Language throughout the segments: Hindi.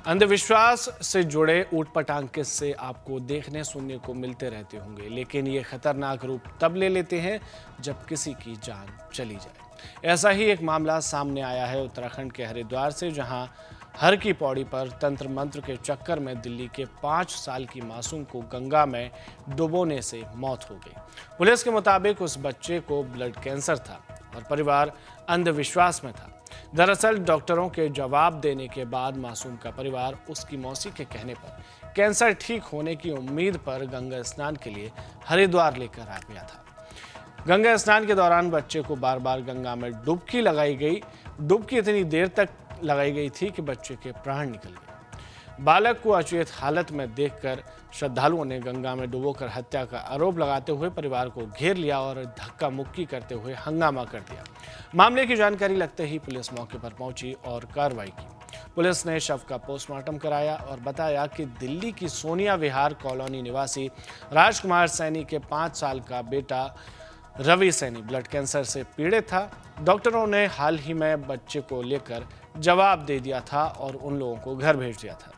अंधविश्वास से जुड़े ऊटपटांग किस्से आपको देखने सुनने को मिलते रहते होंगे, लेकिन ये खतरनाक रूप तब ले लेते हैं जब किसी की जान चली जाए। ऐसा ही एक मामला सामने आया है उत्तराखंड के हरिद्वार से, जहां हर की पौड़ी पर तंत्र मंत्र के चक्कर में दिल्ली के 5 साल की मासूम को गंगा में डुबोने से मौत हो गई। पुलिस के मुताबिक उस बच्चे को ब्लड कैंसर था और परिवार अंधविश्वास में था। दरअसल डॉक्टरों के जवाब देने के बाद मासूम का परिवार उसकी मौसी के कहने पर कैंसर ठीक होने की उम्मीद पर गंगा स्नान के लिए हरिद्वार लेकर आ गया था। गंगा स्नान के दौरान बच्चे को बार बार गंगा में डुबकी लगाई गई। डुबकी इतनी देर तक लगाई गई थी कि बच्चे के प्राण निकल गए। बालक को अचेत हालत में देखकर श्रद्धालुओं ने गंगा में डुबोकर हत्या का आरोप लगाते हुए परिवार को घेर लिया और धक्का मुक्की करते हुए हंगामा कर दिया। मामले की जानकारी लगते ही पुलिस मौके पर पहुंची और कार्रवाई की। पुलिस ने शव का पोस्टमार्टम कराया और बताया कि दिल्ली की सोनिया विहार कॉलोनी निवासी राजकुमार सैनी के 5 साल का बेटा रवि सैनी ब्लड कैंसर से पीड़ित था। डॉक्टरों ने हाल ही में बच्चे को लेकर जवाब दे दिया था और उन लोगों को घर भेज दिया था।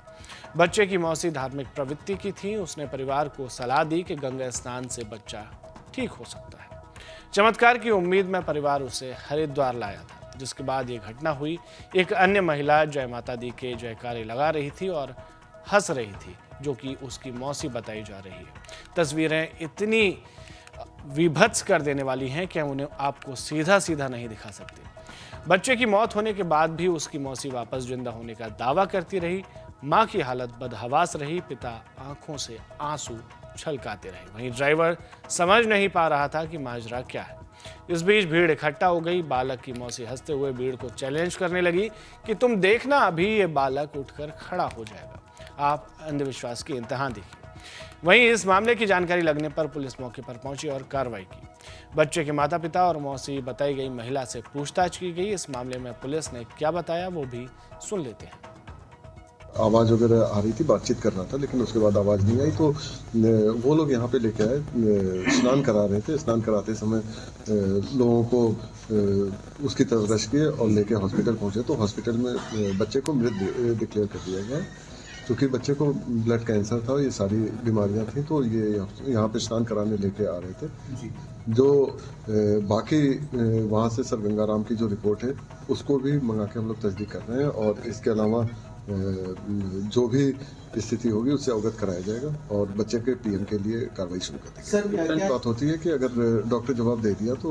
बच्चे की मौसी धार्मिक प्रवृत्ति की थी। उसने परिवार को सलाह दी कि गंगा स्नान से बच्चा ठीक हो सकता है। चमत्कार की उम्मीद में परिवार उसे हरिद्वार लाया था, जिसके बाद ये घटना हुई। एक अन्य महिला जय माता दी के जयकारे लगा रही थी और हंस रही थी, जो कि उसकी मौसी बताई जा रही है। तस्वीरें इतनी विभत्स कर देने वाली हैं कि हम उन्हें आपको सीधा सीधा नहीं दिखा सकते। बच्चे की मौत होने के बाद भी उसकी मौसी वापस जिंदा होने का दावा करती रही। मां की हालत बदहवास रही। पिता आंखों से आंसू छलकाते रहे। वहीं ड्राइवर समझ नहीं पा रहा था कि माजरा क्या है। इस बीच भीड़ इकट्ठा हो गई। बालक की मौसी हंसते हुए भीड़ को चैलेंज करने लगी कि तुम देखना, अभी ये बालक उठकर खड़ा हो जाएगा। आप अंधविश्वास की इंतहा देखिए। वहीं इस मामले की जानकारी लगने पर पुलिस मौके पर पहुंची और कार्रवाई की। बच्चे के माता पिता और मौसी बताई गई महिला से पूछताछ की गई। इस मामले में पुलिस ने क्या बताया वो भी सुन लेते हैं। आवाज़ वगैरह आ रही थी, बातचीत कर रहा था, लेकिन उसके बाद आवाज़ नहीं आई तो वो लोग यहाँ पे लेके आए। स्नान करा रहे थे। स्नान कराते समय लोगों को उसकी तरफ रश किए और लेके हॉस्पिटल पहुँचे तो हॉस्पिटल में बच्चे को मृत डिक्लेयर कर दिया गया। क्योंकि बच्चे को ब्लड कैंसर था, ये सारी बीमारियां थी, तो ये यहाँ पे स्नान कराने लेके आ रहे थे। जो बाकी वहाँ से सर गंगाराम की जो रिपोर्ट है उसको भी मंगा के हम लोग तस्दीक कर रहे हैं और इसके अलावा जो भी स्थिति होगी उससे अवगत कराया जाएगा और बच्चे के पीएम के लिए कार्रवाई शुरू कर देंगे। सर बात होती है कि अगर डॉक्टर जवाब दे दिया तो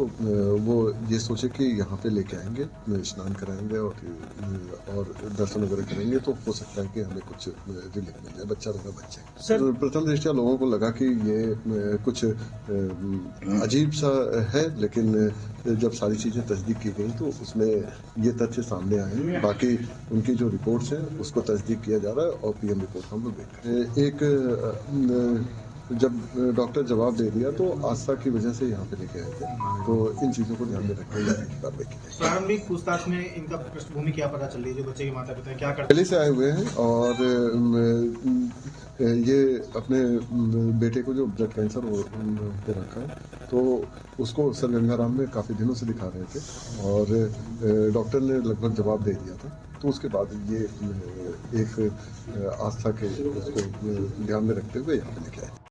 वो ये सोचे कि यहाँ पे लेके आएंगे, स्नान कराएंगे और दर्शन वगैरह करेंगे तो हो सकता है कि हमें कुछ रिलीफ मिल जाए। बच्चा रहेगा बच्चे। सर प्रथम दृष्टया लोगों को लगा कि ये कुछ अजीब सा है, लेकिन जब सारी चीज़ें तस्दीक की गई तो उसमें ये तथ्य सामने आए। बाकी उनकी जो रिपोर्ट्स हैं उसको तस्दीक किया जा रहा है और पीएम रिपोर्ट हम लोग देख रहे हैं। एक जब डॉक्टर जवाब दे दिया तो आस्था की वजह से यहाँ पे लेके आए थे, तो इन चीज़ों को ध्यान में रखते हुए कार्रवाई की जाएगी। प्रारंभिक पूछताछ में इनका पृष्ठभूमि क्या पता चल रही है? जो बच्चे के माता पिता क्या करते पहले से आए हुए हैं और ये अपने बेटे को जो ब्लड कैंसर हो रखा है तो उसको सर गंगाराम में काफ़ी दिनों से दिखा रहे थे और डॉक्टर ने लगभग जवाब दे दिया था। तो उसके बाद ये एक आस्था के उसको ध्यान में रखते हुए यहाँ पे लेके आए।